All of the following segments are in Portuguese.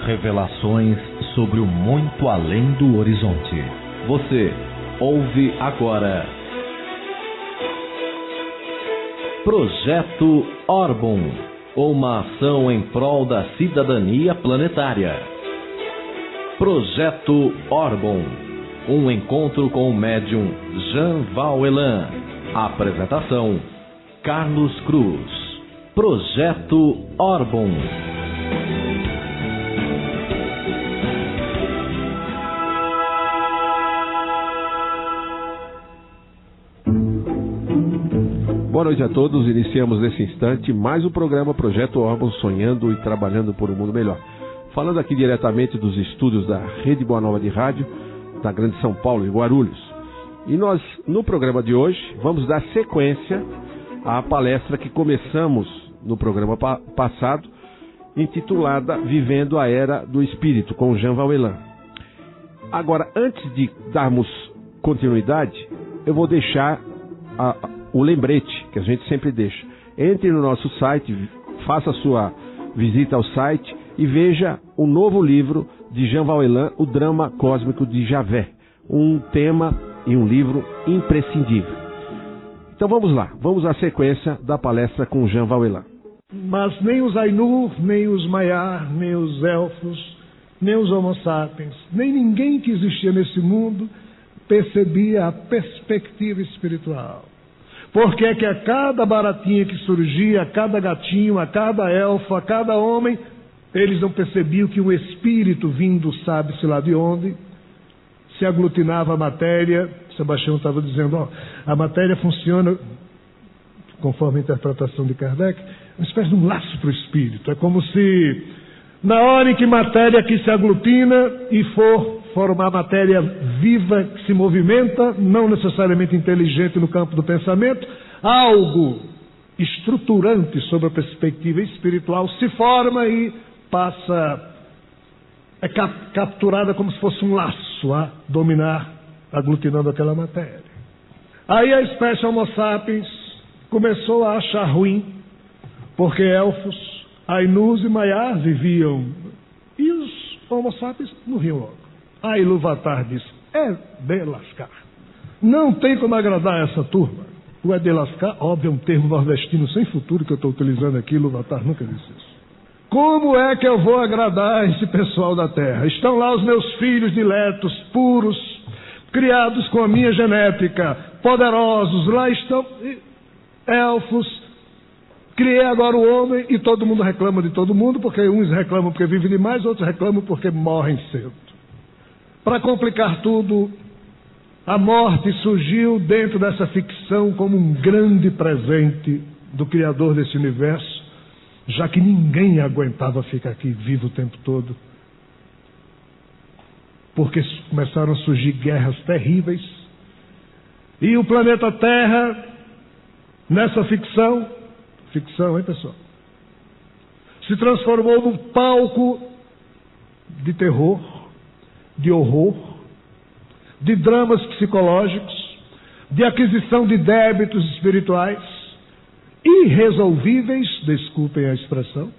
Revelações sobre o muito além do horizonte. Você ouve agora Projeto Orbon, uma ação em prol da cidadania planetária. Projeto Orbon, um encontro com o médium Jean Vauelan. Apresentação: Carlos Cruz. Projeto Orbon. Boa noite a todos. Iniciamos nesse instante mais um programa Projeto Orbon, sonhando e trabalhando por um mundo melhor. Falando aqui diretamente dos estúdios da Rede Boa Nova de Rádio, da Grande São Paulo, em Guarulhos. E nós, no programa de hoje, vamos dar sequência à palestra que começamos no programa passado, intitulada Vivendo a Era do Espírito, com Jean Vauelan. Agora, antes de darmos continuidade, eu vou deixar o lembrete que a gente sempre deixa. Entre no nosso site, faça a sua visita ao site e veja o novo livro de Jean Vauelan, O Drama Cósmico de Javé. Um tema e um livro imprescindível. Então vamos lá, vamos à sequência da palestra com Jean Vauelan. Mas nem os Ainur, nem os Maiar, nem os Elfos, nem os Homo sapiens, nem ninguém que existia nesse mundo percebia a perspectiva espiritual. Porque é que a cada baratinha que surgia, a cada gatinho, a cada elfo, a cada homem, eles não percebiam que um espírito vindo, sabe-se lá de onde, se aglutinava a matéria. Sebastião estava dizendo, a matéria funciona, conforme a interpretação de Kardec, uma espécie de um laço para o espírito. É como se, na hora em que matéria que se aglutina e for formar matéria viva, que se movimenta, não necessariamente inteligente no campo do pensamento, algo estruturante sobre a perspectiva espiritual se forma e passa, é capturada como se fosse um laço a dominar, aglutinando aquela matéria. Aí a espécie Homo sapiens começou a achar ruim, porque elfos, Ainus e Maiar viviam, e os Homo sapiens morriam logo. Aí Ilúvatar disse, é de lascar. Não tem como agradar essa turma. O é de lascar, óbvio, é um termo nordestino sem futuro que eu estou utilizando aqui, Ilúvatar nunca disse isso. Como é que eu vou agradar esse pessoal da terra? Estão lá os meus filhos diletos, puros, criados com a minha genética, poderosos, lá estão elfos. Criei agora o homem e todo mundo reclama de todo mundo, porque uns reclamam porque vivem demais, outros reclamam porque morrem cedo. Para complicar tudo, a morte surgiu dentro dessa ficção como um grande presente do Criador desse universo, já que ninguém aguentava ficar aqui vivo o tempo todo. Porque começaram a surgir guerras terríveis. E o planeta Terra, nessa ficção, hein, pessoal? Se transformou num palco de terror, de horror, de dramas psicológicos, de aquisição de débitos espirituais irresolvíveis, desculpem a expressão,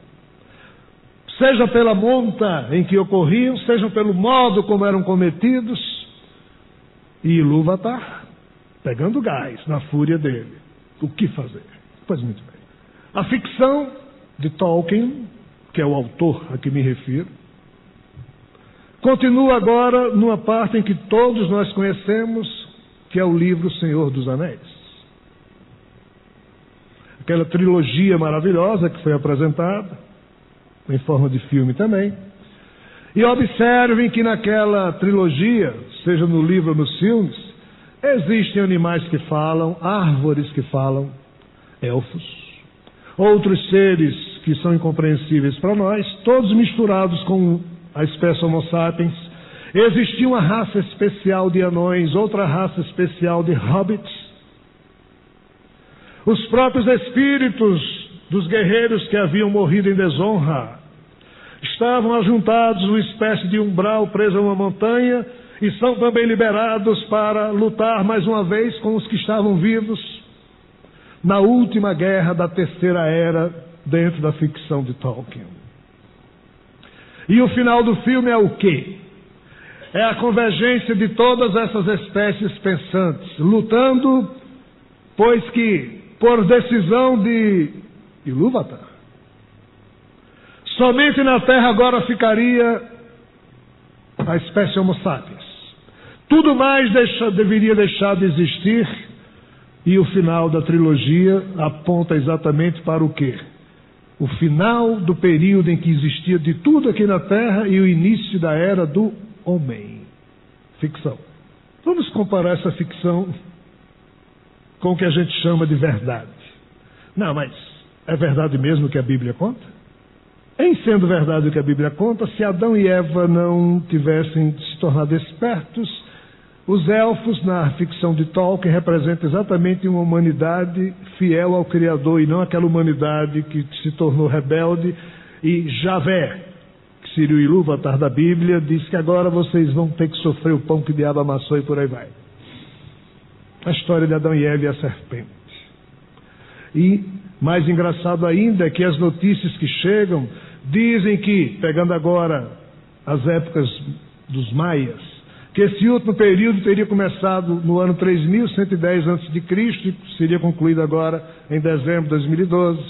seja pela monta em que ocorriam, seja pelo modo como eram cometidos, e Ilúvatar pegando gás na fúria dele. O que fazer? Pois muito bem. A ficção de Tolkien, que é o autor a que me refiro, continua agora numa parte em que todos nós conhecemos, que é o livro Senhor dos Anéis. Aquela trilogia maravilhosa que foi apresentada, em forma de filme também. E observem que naquela trilogia, seja no livro ou nos filmes, existem animais que falam, árvores que falam, elfos, outros seres que são incompreensíveis para nós, todos misturados com a espécie Homo sapiens. Existia uma raça especial de anões, outra raça especial de hobbits. Os próprios espíritos dos guerreiros que haviam morrido em desonra estavam ajuntados numa espécie de umbral preso a uma montanha e são também liberados para lutar mais uma vez com os que estavam vivos na última guerra da terceira era dentro da ficção de Tolkien. E o final do filme é o quê? É a convergência de todas essas espécies pensantes, lutando, pois que, por decisão de Ilúvatar, somente na Terra agora ficaria a espécie Homo sapiens. Tudo mais deveria deixar de existir, e o final da trilogia aponta exatamente para o quê? O final do período em que existia de tudo aqui na Terra e o início da era do homem. Ficção. Vamos comparar essa ficção com o que a gente chama de verdade. Não, mas é verdade mesmo o que a Bíblia conta? Em sendo verdade o que a Bíblia conta, se Adão e Eva não tivessem se tornado espertos, os elfos, na ficção de Tolkien, representam exatamente uma humanidade fiel ao Criador e não aquela humanidade que se tornou rebelde. E Javé, que seria o Ilúvatar da Bíblia, diz que agora vocês vão ter que sofrer o pão que o diabo amassou e por aí vai. A história de Adão e Eva e a serpente. E, mais engraçado ainda, é que as notícias que chegam dizem que, pegando agora as épocas dos maias, que esse último período teria começado no ano 3110 a.C. e seria concluído agora em dezembro de 2012.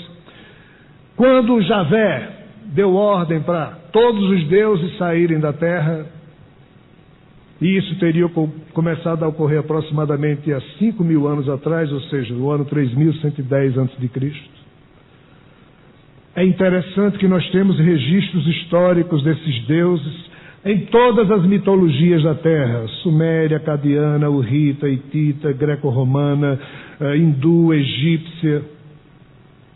Quando Javé deu ordem para todos os deuses saírem da terra, e isso teria começado a ocorrer aproximadamente há 5.000 anos atrás, ou seja, no ano 3110 a.C. É interessante que nós temos registros históricos desses deuses em todas as mitologias da Terra: suméria, acadiana, hurrita, hitita, greco-romana, hindu, egípcia,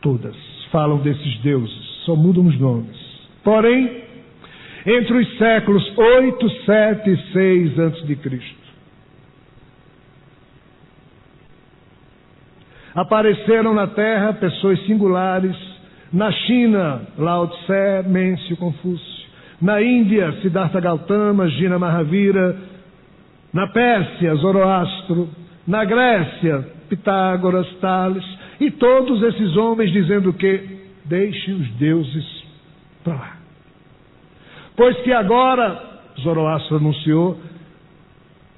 todas falam desses deuses, só mudam os nomes. Porém, entre os séculos 8, 7 e 6 a.C., apareceram na Terra pessoas singulares. Na China, Lao Tse, Mêncio, Confúcio. Na Índia, Siddhartha Gautama, Jina Mahavira. Na Pérsia, Zoroastro. Na Grécia, Pitágoras, Tales. E todos esses homens dizendo que deixem os deuses para lá. Pois que agora, Zoroastro anunciou,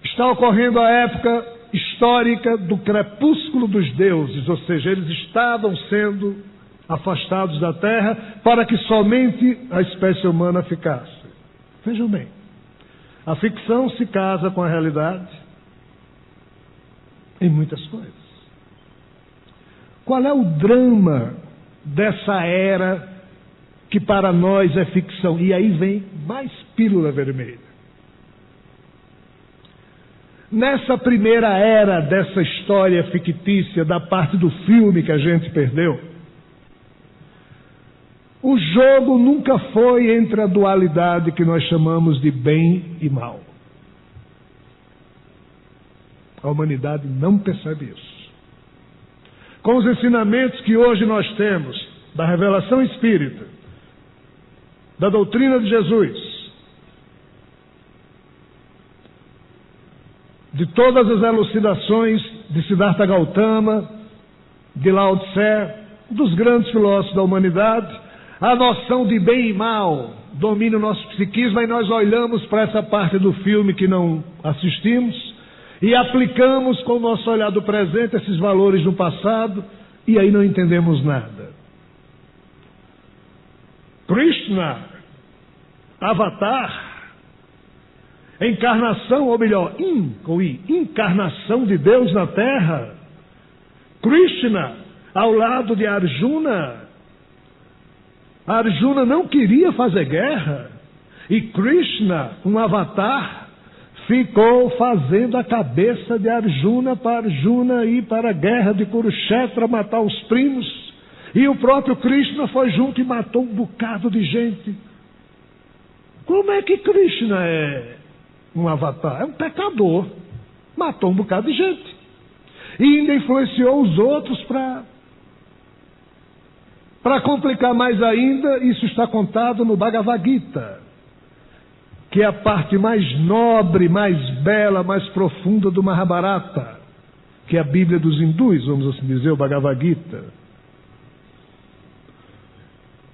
está ocorrendo a época histórica do crepúsculo dos deuses, ou seja, eles estavam sendo afastados da terra para que somente a espécie humana ficasse. Vejam bem, a ficção se casa com a realidade em muitas coisas. Qual é o drama dessa era que para nós é ficção? E aí vem mais pílula vermelha. Nessa primeira era dessa história fictícia, da parte do filme que a gente perdeu, o jogo nunca foi entre a dualidade que nós chamamos de bem e mal. A humanidade não percebe isso. Com os ensinamentos que hoje nós temos, da revelação espírita, da doutrina de Jesus, de todas as elucidações de Siddhartha Gautama, de Lao Tse, dos grandes filósofos da humanidade, a noção de bem e mal domina o nosso psiquismo, e nós olhamos para essa parte do filme que não assistimos e aplicamos com o nosso olhar do presente esses valores no passado, e aí não entendemos nada. Krishna, Avatar, encarnação, ou melhor, encarnação de Deus na Terra. Krishna, ao lado de Arjuna. Arjuna não queria fazer guerra, e Krishna, um avatar, ficou fazendo a cabeça de Arjuna para Arjuna ir para a guerra de Kurukshetra, matar os primos, e o próprio Krishna foi junto e matou um bocado de gente. Como é que Krishna é um avatar? É um pecador, matou um bocado de gente, e ainda influenciou os outros para complicar mais ainda. Isso está contado no Bhagavad Gita, que é a parte mais nobre, mais bela, mais profunda do Mahabharata, que é a Bíblia dos hindus, vamos assim dizer, o Bhagavad Gita.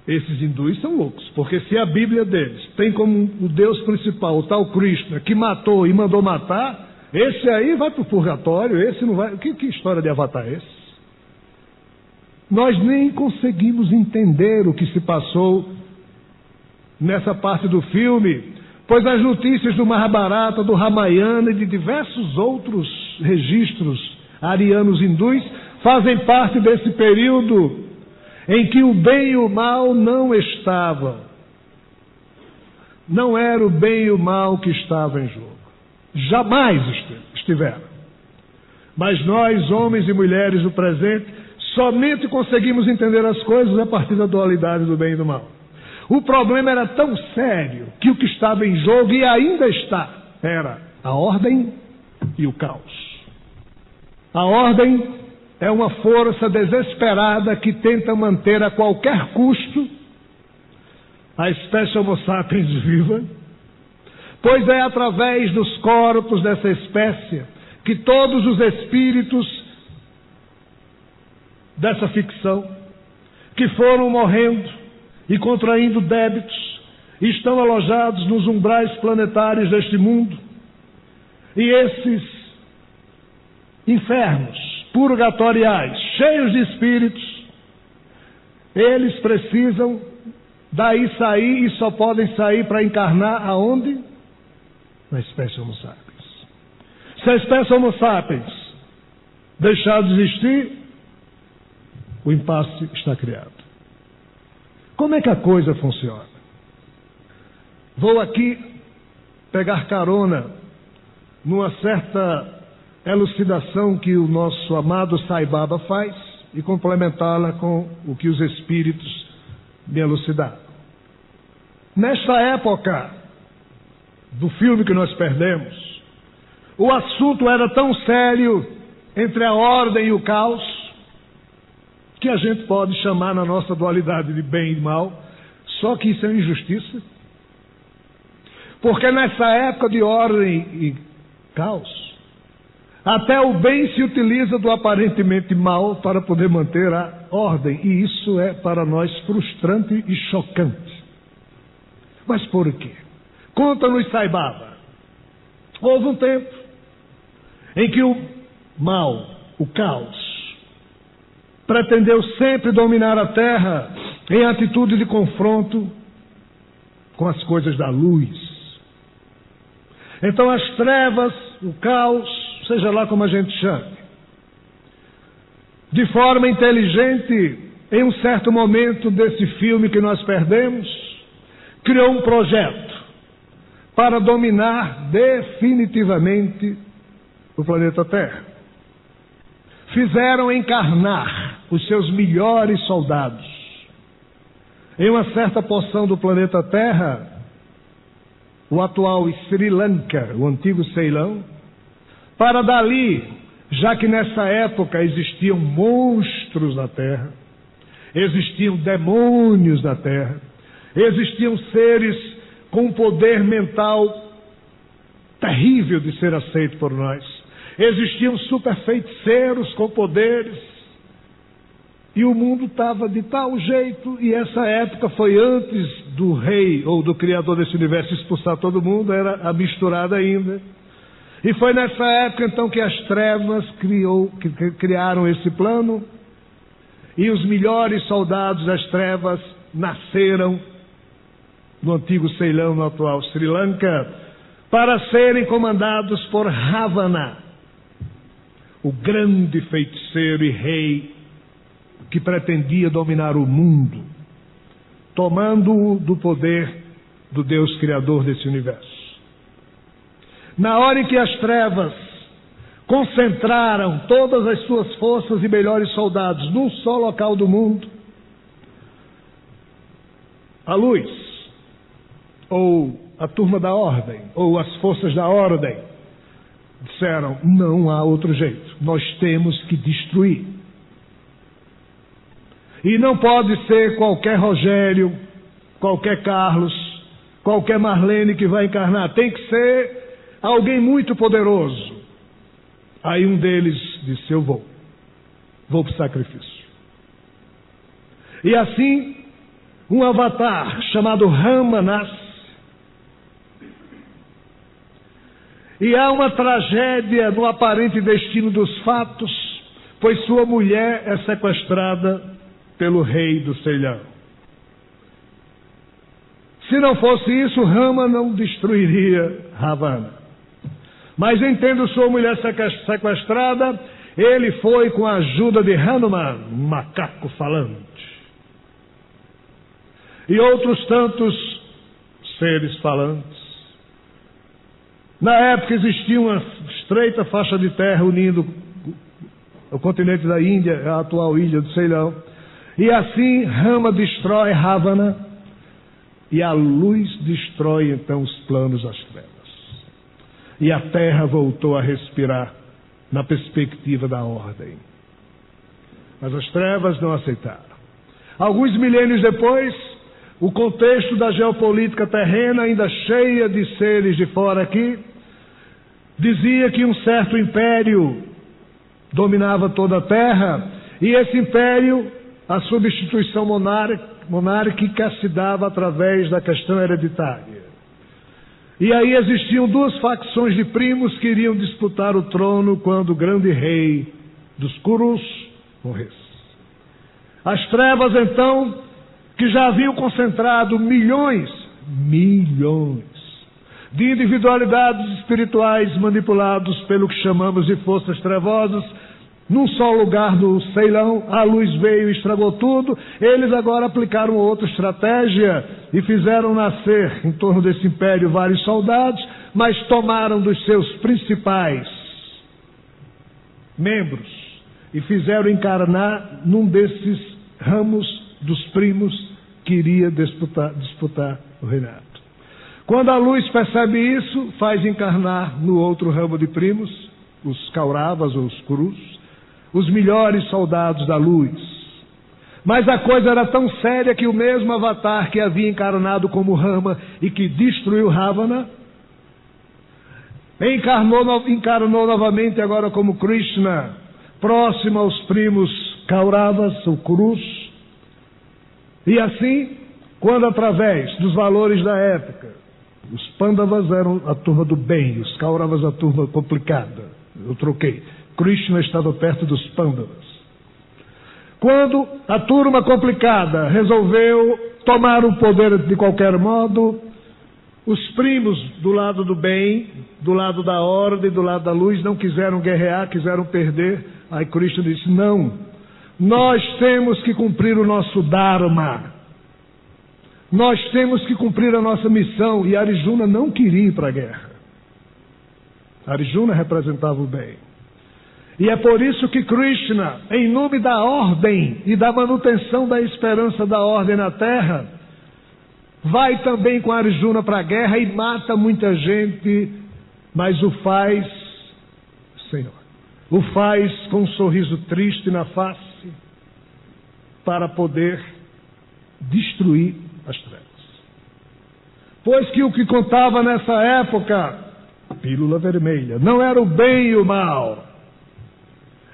Esses hindus são loucos, porque se a Bíblia deles tem como o Deus principal o tal Krishna, que matou e mandou matar, esse aí vai para o purgatório, esse não vai... Que história de avatar é esse? Nós nem conseguimos entender o que se passou nessa parte do filme, pois as notícias do Mahabharata, do Ramayana e de diversos outros registros arianos hindus fazem parte desse período em que o bem e o mal não estavam. Não era o bem e o mal que estavam em jogo. Jamais estiveram. Mas nós, homens e mulheres do presente, somente conseguimos entender as coisas a partir da dualidade do bem e do mal. O problema era tão sério que o que estava em jogo, e ainda está, era a ordem e o caos. A ordem é uma força desesperada que tenta manter a qualquer custo a espécie Homo sapiens viva, pois é através dos corpos dessa espécie que todos os espíritos dessa ficção, que foram morrendo e contraindo débitos, estão alojados nos umbrais planetários deste mundo, e esses infernos purgatoriais, cheios de espíritos, eles precisam daí sair, e só podem sair para encarnar aonde? Na espécie Homo sapiens. Se a espécie Homo sapiens deixar de existir, o impasse está criado. Como é que a coisa funciona? Vou aqui pegar carona numa certa elucidação que o nosso amado Sai Baba faz e complementá-la com o que os espíritos me elucidaram. Nesta época do filme que nós perdemos, o assunto era tão sério entre a ordem e o caos, que a gente pode chamar na nossa dualidade de bem e mal, só que isso é injustiça. Porque nessa época de ordem e caos, até o bem se utiliza do aparentemente mal para poder manter a ordem. E isso é para nós frustrante e chocante. Mas por quê? Conta-nos Sai Baba. Houve um tempo em que o mal, o caos, pretendeu sempre dominar a Terra em atitude de confronto com as coisas da luz. Então as trevas, o caos, seja lá como a gente chame, de forma inteligente, em um certo momento desse filme que nós perdemos, criou um projeto para dominar definitivamente o planeta Terra. Fizeram encarnar os seus melhores soldados em uma certa porção do planeta Terra, o atual Sri Lanka, o antigo Ceilão, para dali, já que nessa época existiam monstros na Terra, existiam demônios na Terra, existiam seres com um poder mental terrível de ser aceito por nós, existiam superfeiticeiros com poderes, e o mundo estava de tal jeito, e essa época foi antes do rei ou do criador desse universo expulsar todo mundo, era a misturada ainda. E foi nessa época então que as trevas criaram esse plano, e os melhores soldados das trevas nasceram no antigo Ceilão, no atual Sri Lanka, para serem comandados por Ravana, o grande feiticeiro e rei que pretendia dominar o mundo, tomando-o do poder do Deus Criador desse universo. Na hora em que as trevas concentraram todas as suas forças e melhores soldados num só local do mundo, a luz, ou a turma da ordem, ou as forças da ordem, disseram: não há outro jeito, nós temos que destruir. E não pode ser qualquer Rogério, qualquer Carlos, qualquer Marlene que vai encarnar, tem que ser alguém muito poderoso. Aí um deles disse: eu vou para o sacrifício. E assim, um avatar chamado Rama nasce. E há uma tragédia no aparente destino dos fatos, pois sua mulher é sequestrada pelo rei do Ceilão. Se não fosse isso, Rama não destruiria Ravana. Mas entendo sua mulher sequestrada, ele foi com a ajuda de Hanuman, um macaco falante, e outros tantos seres falantes. Na época existia uma estreita faixa de terra unindo o continente da Índia, a atual ilha do Ceilão. E assim Rama destrói Ravana e a luz destrói então os planos das trevas. E a terra voltou a respirar na perspectiva da ordem. Mas as trevas não aceitaram. Alguns milênios depois, o contexto da geopolítica terrena, ainda cheia de seres de fora aqui, dizia que um certo império dominava toda a terra, e esse império, a substituição monárquica se dava através da questão hereditária. E aí existiam duas facções de primos que iriam disputar o trono quando o grande rei dos Kurus morresse. As trevas, então, que já haviam concentrado milhões de individualidades espirituais manipulados pelo que chamamos de forças trevosas, num só lugar do Ceilão, a luz veio e estragou tudo. Eles agora aplicaram outra estratégia e fizeram nascer em torno desse império vários soldados, mas tomaram dos seus principais membros e fizeram encarnar num desses ramos dos primos que iria disputar o reinado. Quando a luz percebe isso, faz encarnar no outro ramo de primos, os Kauravas ou os Kurus, os melhores soldados da luz. Mas a coisa era tão séria que o mesmo avatar que havia encarnado como Rama e que destruiu Ravana, encarnou novamente agora como Krishna, próximo aos primos Kauravas ou Kurus. E assim, quando através dos valores da época, os Pandavas eram a turma do bem, os Kauravas a turma complicada, eu troquei. Krishna estava perto dos Pandavas. Quando a turma complicada resolveu tomar o poder de qualquer modo, os primos do lado do bem, do lado da ordem, do lado da luz, não quiseram guerrear, quiseram perder. Aí Krishna disse: não, nós temos que cumprir o nosso Dharma. Nós temos que cumprir a nossa missão. E Arjuna não queria ir para a guerra. Arjuna representava o bem. E é por isso que Krishna, em nome da ordem e da manutenção da esperança da ordem na terra, vai também com Arjuna para a guerra e mata muita gente, mas o faz, Senhor, o faz com um sorriso triste na face, para poder destruir as trevas. Pois que o que contava nessa época, pílula vermelha, não era o bem e o mal,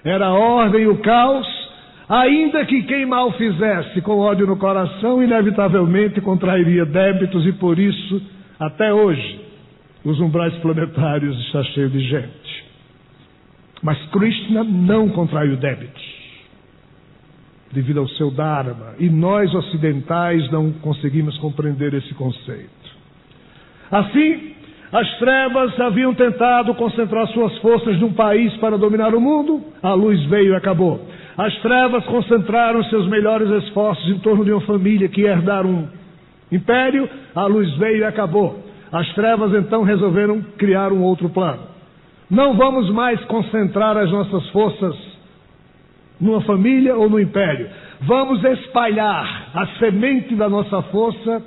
era a ordem e o caos, ainda que quem mal fizesse com ódio no coração, inevitavelmente contrairia débitos, e por isso, até hoje, os umbrais planetários estão cheios de gente. Mas Krishna não contraiu débitos, devido ao seu Dharma, e nós ocidentais não conseguimos compreender esse conceito. Assim, as trevas haviam tentado concentrar suas forças num país para dominar o mundo, a luz veio e acabou. As trevas concentraram seus melhores esforços em torno de uma família que ia herdar um império, a luz veio e acabou. As trevas então resolveram criar um outro plano. Não vamos mais concentrar as nossas forças numa família ou no império. Vamos espalhar a semente da nossa força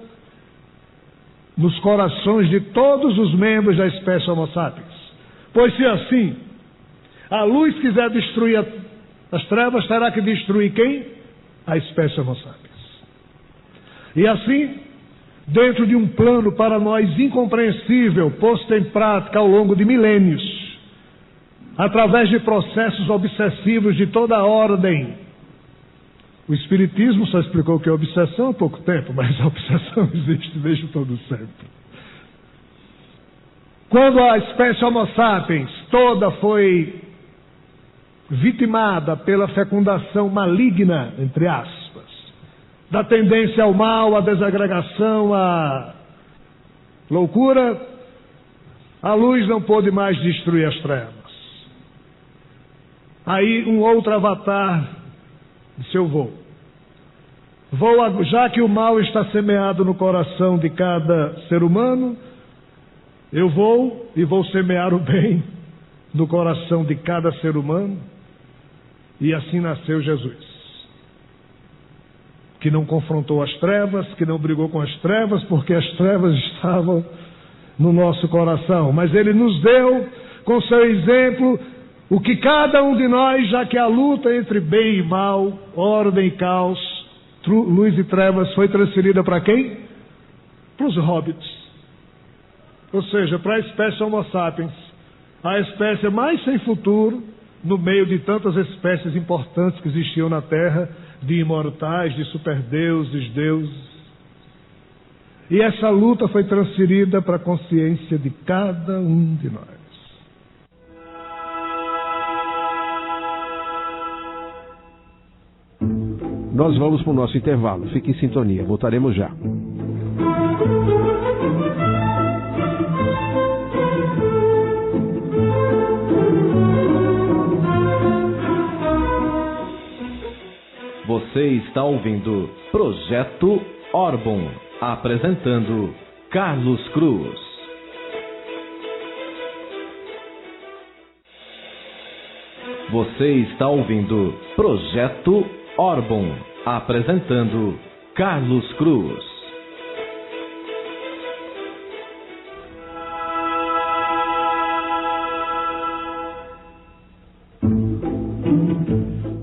nos corações de todos os membros da espécie Homo sapiens. Pois se assim a luz quiser destruir as trevas, terá que destruir quem? A espécie Homo sapiens. E assim, dentro de um plano para nós incompreensível, posto em prática ao longo de milênios, através de processos obsessivos de toda a ordem, O Espiritismo só explicou o que é obsessão há pouco tempo, mas a obsessão existe desde todo sempre. Quando a espécie Homo sapiens toda foi vitimada pela fecundação maligna, entre aspas, da tendência ao mal, à desagregação, à loucura, a luz não pôde mais destruir as trevas. Aí um outro avatar disse: eu vou, já que o mal está semeado no coração de cada ser humano, eu vou e vou semear o bem no coração de cada ser humano. E assim nasceu Jesus, que não confrontou as trevas, que não brigou com as trevas, porque as trevas estavam no nosso coração. Mas Ele nos deu, com seu exemplo, o que cada um de nós, já que a luta entre bem e mal, ordem e caos, luz e trevas, foi transferida para quem? Para os hobbits. Ou seja, para a espécie Homo sapiens, a espécie mais sem futuro, no meio de tantas espécies importantes que existiam na Terra, de imortais, de superdeuses, deuses. E essa luta foi transferida para a consciência de cada um de nós. Nós vamos para o nosso intervalo. Fique em sintonia. Voltaremos já. Você está ouvindo Projeto Orbon, apresentando Carlos Cruz. Você está ouvindo Projeto Orbon, apresentando Carlos Cruz.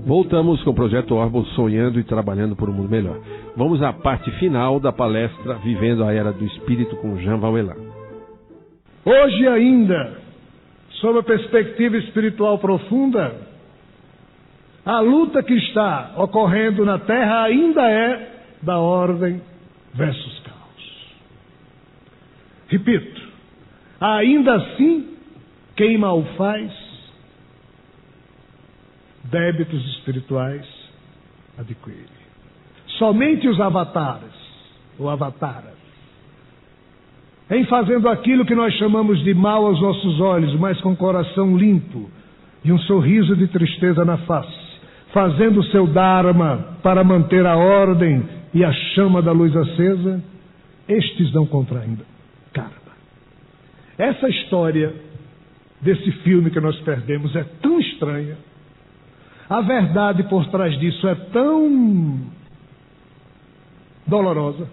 Voltamos com o Projeto Orbon, sonhando e trabalhando por um mundo melhor. Vamos à parte final da palestra Vivendo a Era do Espírito com Jean Valjean. Hoje ainda, sob a perspectiva espiritual profunda, a luta que está ocorrendo na Terra ainda é da ordem versus caos. Repito, ainda assim, quem mal faz, débitos espirituais adquire. Somente os avatares, ou avataras, em fazendo aquilo que nós chamamos de mal aos nossos olhos, mas com coração limpo e um sorriso de tristeza na face, fazendo o seu dharma para manter a ordem e a chama da luz acesa, estes não contraem karma. Essa história desse filme que nós perdemos é tão estranha. A verdade por trás disso é tão dolorosa,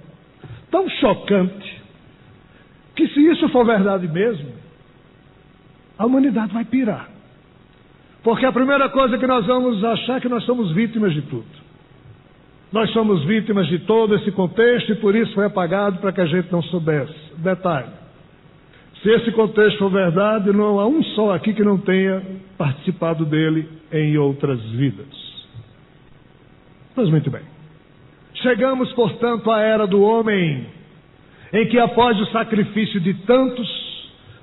tão chocante, que se isso for verdade mesmo, a humanidade vai pirar. Porque a primeira coisa que nós vamos achar é que nós somos vítimas de tudo. Nós somos vítimas de todo esse contexto e por isso foi apagado para que a gente não soubesse. Detalhe: se esse contexto for verdade, não há um só aqui que não tenha participado dele em outras vidas. Mas muito bem. Chegamos, portanto, à era do homem, em que após o sacrifício de tantos,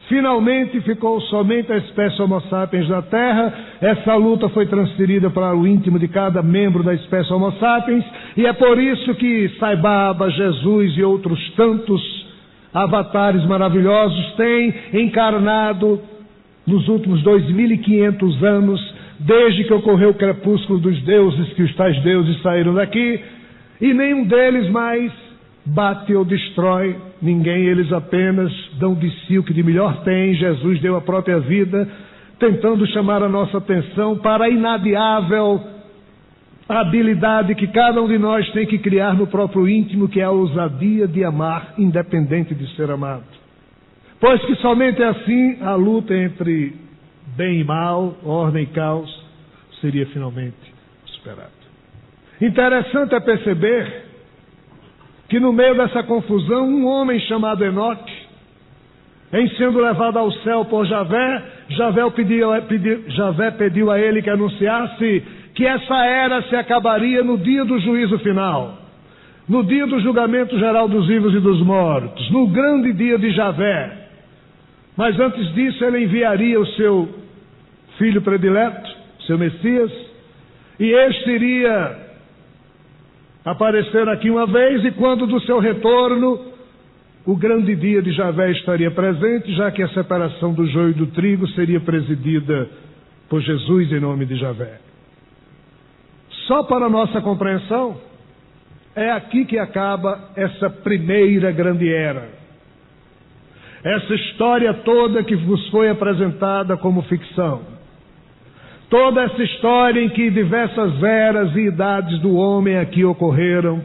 finalmente ficou somente a espécie Homo sapiens na Terra. Essa luta foi transferida para o íntimo de cada membro da espécie Homo sapiens, e é por isso que Sai Baba, Jesus e outros tantos avatares maravilhosos têm encarnado nos últimos 2.500 anos, desde que ocorreu o crepúsculo dos deuses, que os tais deuses saíram daqui, e nenhum deles mais bate ou destrói ninguém, eles apenas dão de si o que de melhor tem. Jesus deu a própria vida, tentando chamar a nossa atenção para a inadiável habilidade que cada um de nós tem que criar no próprio íntimo, que é a ousadia de amar, independente de ser amado. Pois que somente assim a luta entre bem e mal, ordem e caos, seria finalmente superada. Interessante é perceber que no meio dessa confusão, um homem chamado Enoque, em sendo levado ao céu por Javé, Javé pediu a ele que anunciasse que essa era se acabaria no dia do juízo final, no dia do julgamento geral dos vivos e dos mortos, no grande dia de Javé. Mas antes disso ele enviaria o seu filho predileto, seu Messias, e este iria aparecer aqui uma vez, e quando do seu retorno, o grande dia de Javé estaria presente, já que a separação do joio e do trigo seria presidida por Jesus em nome de Javé. Só para nossa compreensão, é aqui que acaba essa primeira grande era. Essa história toda que vos foi apresentada como ficção. Toda essa história em que diversas eras e idades do homem aqui ocorreram.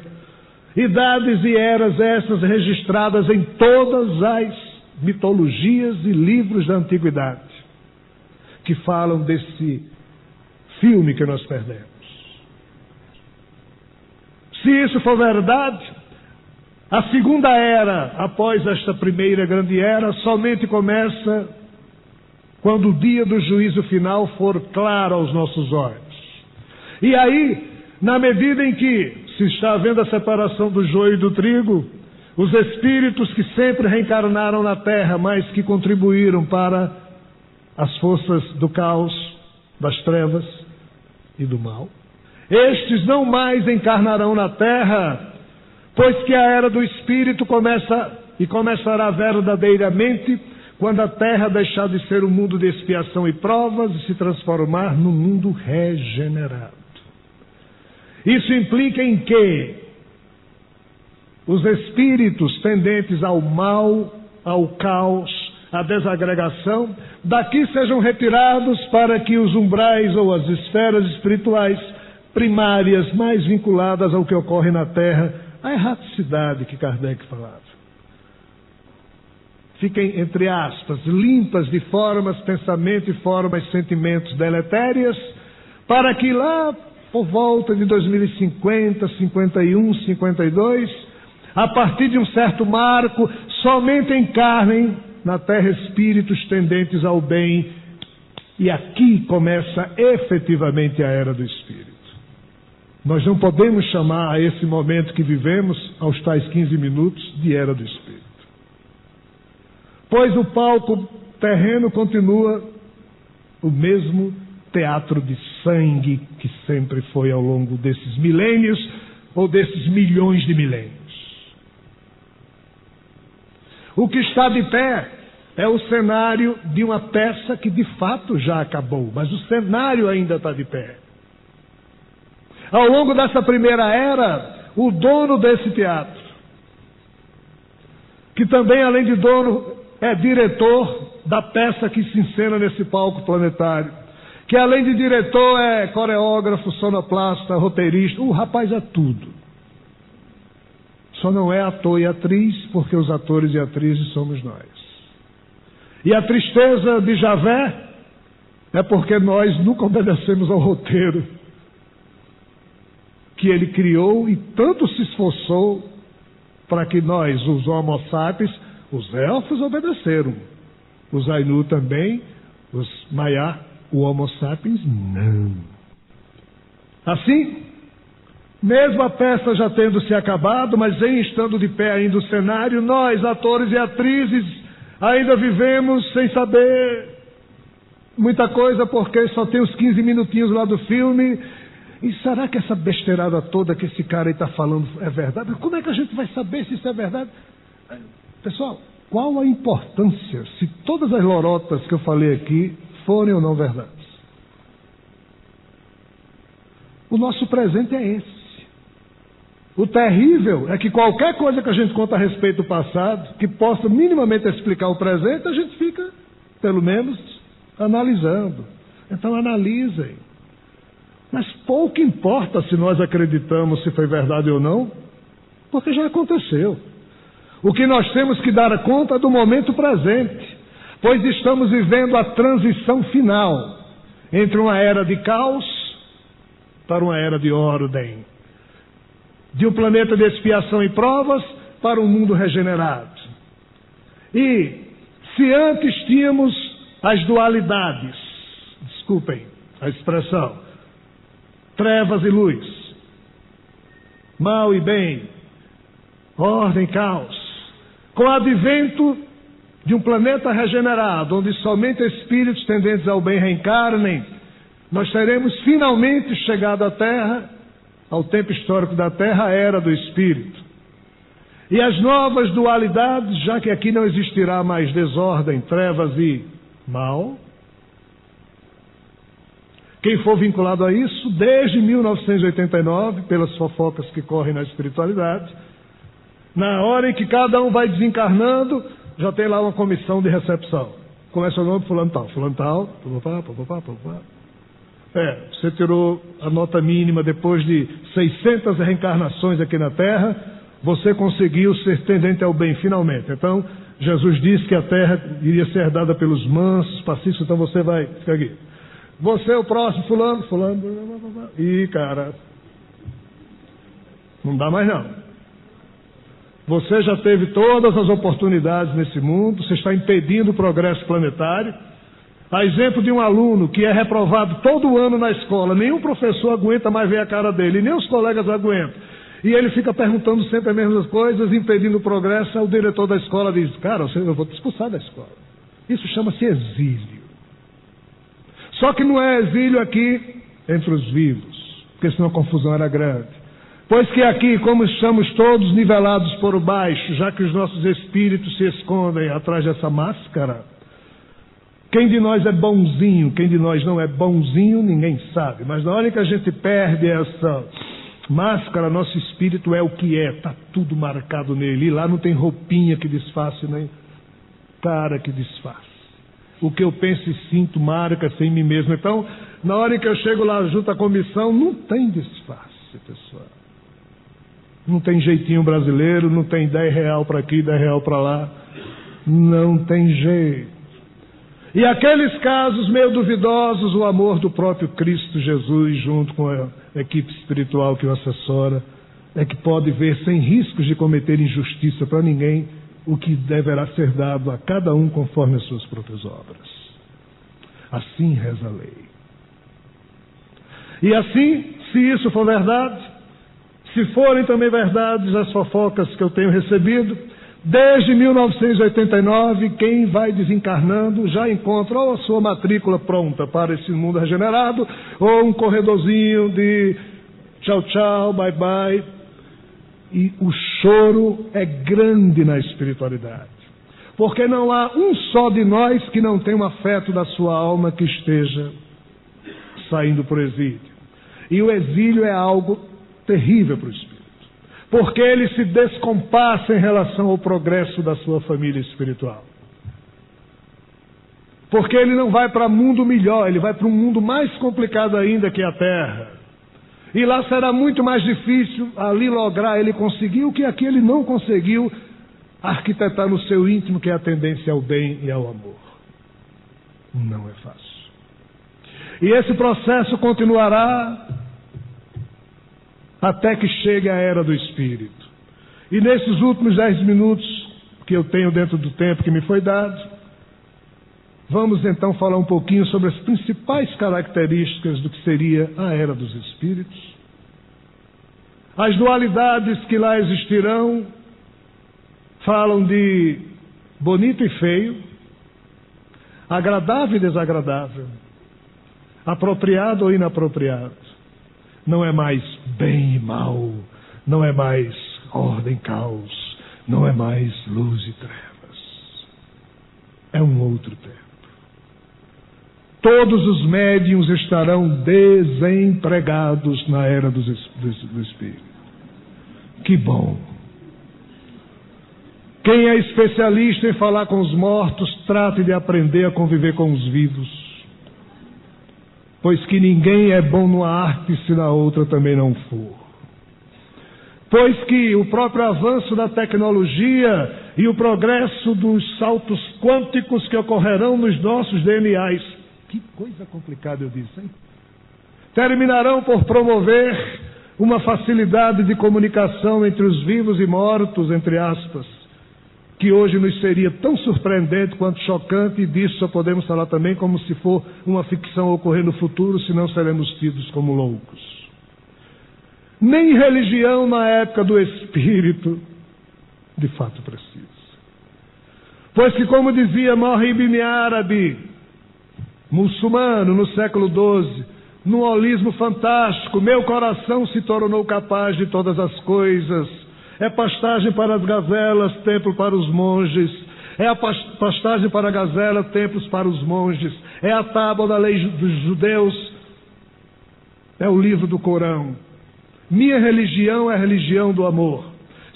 Idades e eras essas registradas em todas as mitologias e livros da antiguidade, que falam desse filme que nós perdemos. Se isso for verdade, a segunda era, após esta primeira grande era, somente começa quando o dia do juízo final for claro aos nossos olhos. E aí, na medida em que se está havendo a separação do joio e do trigo, os espíritos que sempre reencarnaram na Terra, mas que contribuíram para as forças do caos, das trevas e do mal, estes não mais encarnarão na Terra, pois que a era do Espírito começará verdadeiramente quando a Terra deixar de ser um mundo de expiação e provas e se transformar num mundo regenerado. Isso implica em que os espíritos tendentes ao mal, ao caos, à desagregação, daqui sejam retirados para que os umbrais ou as esferas espirituais primárias mais vinculadas ao que ocorre na Terra, a erraticidade que Kardec falava, fiquem, entre aspas, limpas de formas, pensamento e formas, sentimentos deletérias, para que lá por volta de 2050, 51, 52, a partir de um certo marco, somente encarnem na Terra espíritos tendentes ao bem, e aqui começa efetivamente a era do Espírito. Nós não podemos chamar a esse momento que vivemos, aos tais 15 minutos, de era do Espírito. Pois o palco terreno continua o mesmo teatro de sangue que sempre foi ao longo desses milênios, ou desses milhões de milênios. O que está de pé é o cenário de uma peça que de fato já acabou, mas o cenário ainda está de pé. Ao longo dessa primeira era, o dono desse teatro, que também, além de dono, é diretor da peça que se encena nesse palco planetário, que além de diretor é coreógrafo, sonoplasta, roteirista, o rapaz é tudo. Só não é ator e atriz, porque os atores e atrizes somos nós. E a tristeza de Javé é porque nós nunca obedecemos ao roteiro que ele criou e tanto se esforçou para que nós, os Homo sapiens, os elfos obedeceram, os Ainu também, os Maiá, o Homo sapiens não. Assim, mesmo a peça já tendo se acabado, mas em estando de pé ainda o cenário, nós, atores e atrizes, ainda vivemos sem saber muita coisa, porque só tem os 15 minutinhos lá do filme. E será que essa besteirada toda que esse cara aí está falando é verdade? Como é que a gente vai saber se isso é verdade? Pessoal, qual a importância se todas as lorotas que eu falei aqui forem ou não verdades? O nosso presente é esse. O terrível é que qualquer coisa que a gente conta a respeito do passado, que possa minimamente explicar o presente, a gente fica, pelo menos, analisando. Então analisem. Mas pouco importa se nós acreditamos se foi verdade ou não, porque já aconteceu. O que nós temos que dar conta é do momento presente, pois estamos vivendo a transição final entre uma era de caos para uma era de ordem, de um planeta de expiação e provas para um mundo regenerado. E se antes tínhamos as dualidades, desculpem a expressão, trevas e luz, mal e bem, ordem e caos. Com o advento de um planeta regenerado, onde somente espíritos tendentes ao bem reencarnem, nós teremos finalmente chegado à Terra, ao tempo histórico da Terra, a era do Espírito. E as novas dualidades, já que aqui não existirá mais desordem, trevas e mal. Quem for vinculado a isso, desde 1989, pelas fofocas que correm na espiritualidade, na hora em que cada um vai desencarnando, já tem lá uma comissão de recepção. Começa o nome fulano tal, você tirou a nota mínima depois de 600 reencarnações aqui na Terra, você conseguiu ser tendente ao bem finalmente. Então, Jesus disse que a Terra iria ser herdada pelos mansos, pacíficos, então você vai ficar aqui. Você é o próximo, fulano. Ih, cara, não dá mais não. Você já teve todas as oportunidades nesse mundo, você está impedindo o progresso planetário. A exemplo de um aluno que é reprovado todo ano na escola, nenhum professor aguenta mais ver a cara dele, nem os colegas aguentam. E ele fica perguntando sempre as mesmas coisas, impedindo o progresso. O diretor da escola diz: cara, eu vou te expulsar da escola. Isso chama-se exílio. Só que não é exílio aqui entre os vivos, porque senão a confusão era grande. Pois que aqui, como estamos todos nivelados por baixo, já que os nossos espíritos se escondem atrás dessa máscara, quem de nós é bonzinho, quem de nós não é bonzinho, ninguém sabe. Mas na hora que a gente perde essa máscara, nosso espírito é o que é, está tudo marcado nele. E lá não tem roupinha que disfarce, nem cara que disfarce. O que eu penso e sinto marca-se em mim mesmo. Então, na hora que eu chego lá junto à comissão, não tem disfarce, pessoal. Não tem jeitinho brasileiro, não tem R$10 para aqui, R$10 para lá. Não tem jeito. E aqueles casos meio duvidosos, o amor do próprio Cristo Jesus, junto com a equipe espiritual que o assessora, é que pode ver sem riscos de cometer injustiça para ninguém, o que deverá ser dado a cada um conforme as suas próprias obras. Assim reza a lei. E assim, se isso for verdade, se forem também verdades as fofocas que eu tenho recebido, desde 1989, quem vai desencarnando já encontra ou a sua matrícula pronta para esse mundo regenerado, ou um corredorzinho de tchau, tchau, bye, bye. E o choro é grande na espiritualidade, porque não há um só de nós que não tenha um afeto da sua alma que esteja saindo para o exílio. E o exílio é algo terrível para o espírito, porque ele se descompassa em relação ao progresso da sua família espiritual. Porque ele não vai para um mundo melhor, ele vai para um mundo mais complicado ainda que a Terra. E lá será muito mais difícil ali lograr, ele conseguiu o que aqui ele não conseguiu arquitetar no seu íntimo, que é a tendência ao bem e ao amor. Não é fácil. E esse processo continuará até que chegue a era do Espírito. E nesses últimos 10 minutos que eu tenho dentro do tempo que me foi dado, vamos então falar um pouquinho sobre as principais características do que seria a era dos Espíritos. As dualidades que lá existirão falam de bonito e feio, agradável e desagradável, apropriado ou inapropriado. Não é mais bem e mal, não é mais ordem e caos, não é mais luz e trevas. É um outro tempo. Todos os médiuns estarão desempregados na era do Espírito. Que bom! Quem é especialista em falar com os mortos, trate de aprender a conviver com os vivos. Pois que ninguém é bom numa arte se na outra também não for. Pois que o próprio avanço da tecnologia e o progresso dos saltos quânticos que ocorrerão nos nossos DNAs, que coisa complicada eu disse, hein? Terminarão por promover uma facilidade de comunicação entre os vivos e mortos, entre aspas, que hoje nos seria tão surpreendente quanto chocante, e disso só podemos falar também como se for uma ficção ocorrer no futuro, senão seremos tidos como loucos. Nem religião na época do Espírito de fato precisa. Pois que, como dizia Mohib Ibn Arabi, muçulmano no século XII, num holismo fantástico, meu coração se tornou capaz de todas as coisas. É pastagem para as gazelas, templo para os monges. É a pastagem para a gazela, templos para os monges. É a tábua da lei dos judeus. É o livro do Corão. Minha religião é a religião do amor.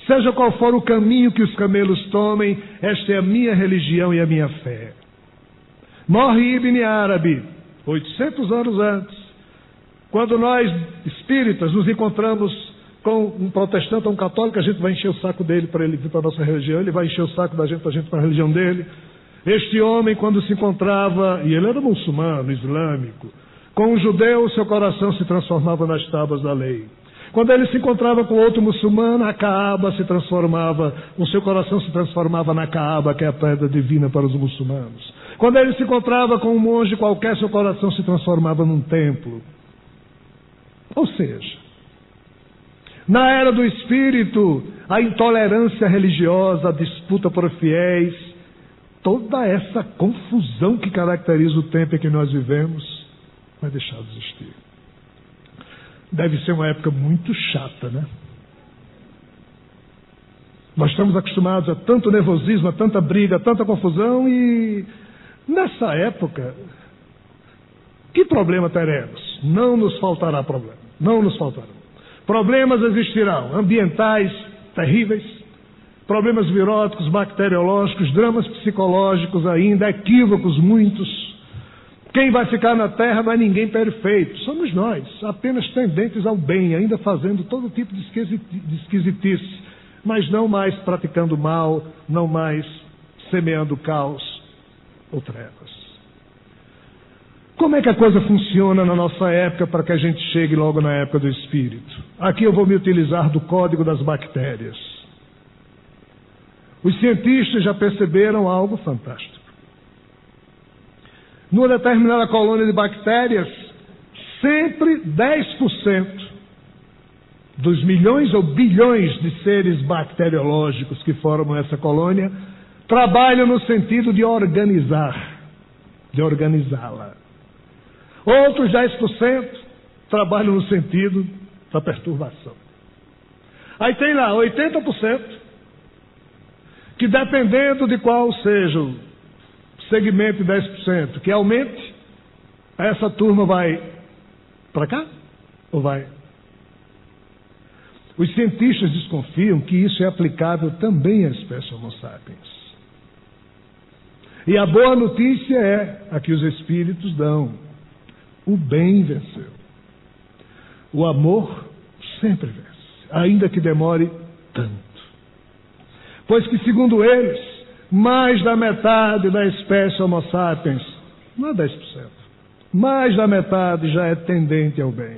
Seja qual for o caminho que os camelos tomem, esta é a minha religião e a minha fé. Morre Ibn Arabi, 800 anos antes. Quando nós, espíritas, nos encontramos com um protestante ou um católico, a gente vai encher o saco dele para ele vir para a nossa religião, ele vai encher o saco da gente para a gente para a religião dele. Este homem, quando se encontrava, e ele era muçulmano, islâmico, com um judeu, seu coração se transformava nas tábuas da lei. Quando ele se encontrava com outro muçulmano, a Kaaba se transformava, o seu coração se transformava na Kaaba, que é a pedra divina para os muçulmanos. Quando ele se encontrava com um monge qualquer, seu coração se transformava num templo. Ou seja, na era do Espírito, a intolerância religiosa, a disputa por fiéis, toda essa confusão que caracteriza o tempo em que nós vivemos, vai deixar de existir. Deve ser uma época muito chata, né? Nós estamos acostumados a tanto nervosismo, a tanta briga, a tanta confusão, e nessa época, que problema teremos? Não nos faltará problema, não nos faltará. Problemas existirão, ambientais terríveis, problemas viróticos, bacteriológicos, dramas psicológicos ainda, equívocos muitos. Quem vai ficar na Terra não é ninguém perfeito, somos nós, apenas tendentes ao bem, ainda fazendo todo tipo de esquisitice, mas não mais praticando mal, não mais semeando caos ou trevas. Como é que a coisa funciona na nossa época para que a gente chegue logo na época do Espírito? Aqui eu vou me utilizar do código das bactérias. Os cientistas já perceberam algo fantástico. Numa determinada colônia de bactérias, sempre 10% dos milhões ou bilhões de seres bacteriológicos que formam essa colônia trabalham no sentido de organizar, de organizá-la. Outros 10% trabalham no sentido da perturbação. Aí tem lá 80% que, dependendo de qual seja o segmento de 10%, que aumente, essa turma vai para cá ou vai? Os cientistas desconfiam que isso é aplicável também à espécie Homo sapiens. E a boa notícia é a que os espíritos dão: o bem venceu. O amor sempre vence, ainda que demore tanto. Pois que, segundo eles, mais da metade da espécie Homo sapiens, não é 10%, mais da metade já é tendente ao bem.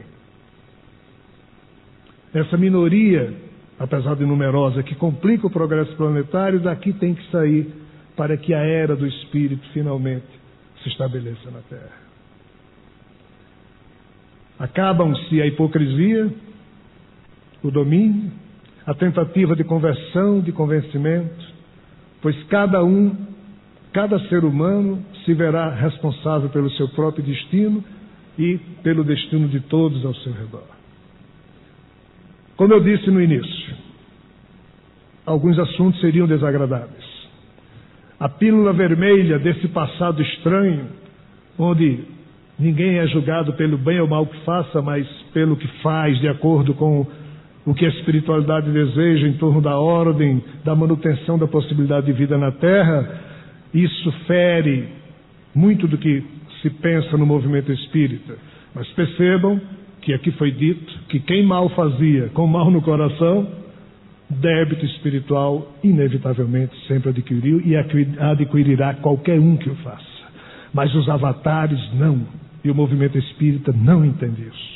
Essa minoria, apesar de numerosa, que complica o progresso planetário, daqui tem que sair para que a era do Espírito finalmente se estabeleça na Terra. Acabam-se a hipocrisia, o domínio, a tentativa de conversão, de convencimento, pois cada ser humano se verá responsável pelo seu próprio destino e pelo destino de todos ao seu redor. Como eu disse no início, alguns assuntos seriam desagradáveis. A pílula vermelha desse passado estranho, onde ninguém é julgado pelo bem ou mal que faça, mas pelo que faz, de acordo com o que a espiritualidade deseja em torno da ordem, da manutenção da possibilidade de vida na Terra. Isso fere muito do que se pensa no movimento espírita. Mas percebam que aqui foi dito que quem mal fazia com mal no coração, débito espiritual inevitavelmente sempre adquiriu e adquirirá qualquer um que o faça. Mas os avatares não, e o movimento espírita não entende isso.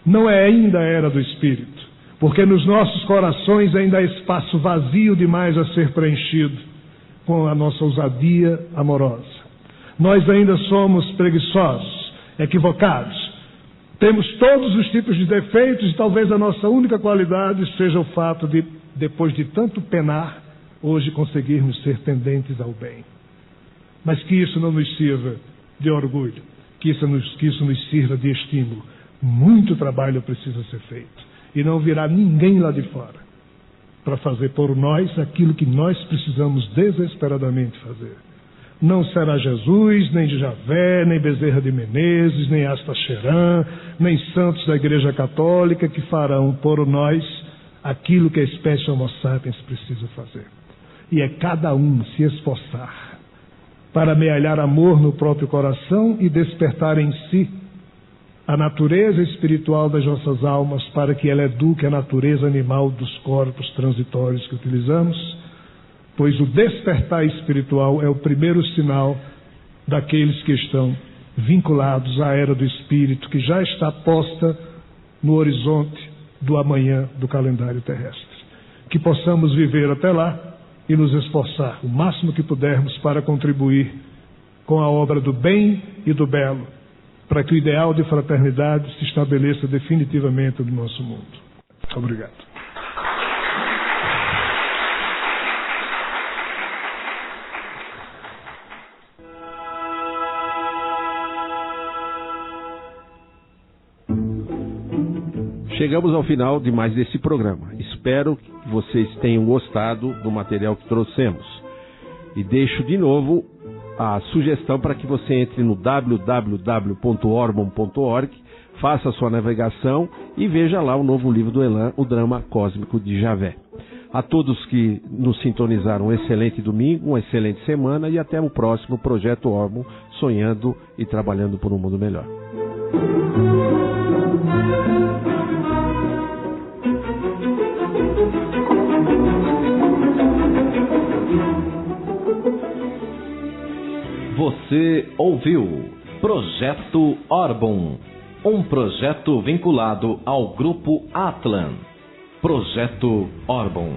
Não é ainda a era do Espírito, porque nos nossos corações ainda há espaço vazio demais a ser preenchido com a nossa ousadia amorosa. Nós ainda somos preguiçosos, equivocados, Temos todos os tipos de defeitos e talvez a nossa única qualidade seja o fato de, depois de tanto penar, hoje conseguirmos ser tendentes ao bem. Mas que isso não nos sirva de orgulho, que isso nos sirva de estímulo. Muito trabalho precisa ser feito. E não virá ninguém lá de fora para fazer por nós aquilo que nós precisamos desesperadamente fazer. Não será Jesus, nem Javé, nem Bezerra de Menezes, nem Astacheran, nem santos da Igreja Católica que farão por nós aquilo que a espécie Homo sapiens precisa fazer. E é cada um se esforçar para amealhar amor no próprio coração e despertar em si a natureza espiritual das nossas almas para que ela eduque a natureza animal dos corpos transitórios que utilizamos, pois o despertar espiritual é o primeiro sinal daqueles que estão vinculados à era do espírito, que já está posta no horizonte do amanhã do calendário terrestre. Que possamos viver até lá e nos esforçar o máximo que pudermos para contribuir com a obra do bem e do belo, para que o ideal de fraternidade se estabeleça definitivamente no nosso mundo. Obrigado. Chegamos ao final de mais desse programa. Espero que vocês tenham gostado do material que trouxemos. E deixo de novo a sugestão para que você entre no www.orbon.org, faça a sua navegação e veja lá o novo livro do Elan, O Drama Cósmico de Javé. A todos que nos sintonizaram, um excelente domingo, uma excelente semana e até o próximo Projeto Orbon, sonhando e trabalhando por um mundo melhor. Você ouviu Projeto Orbon, um projeto vinculado ao Grupo Atlan. Projeto Orbon.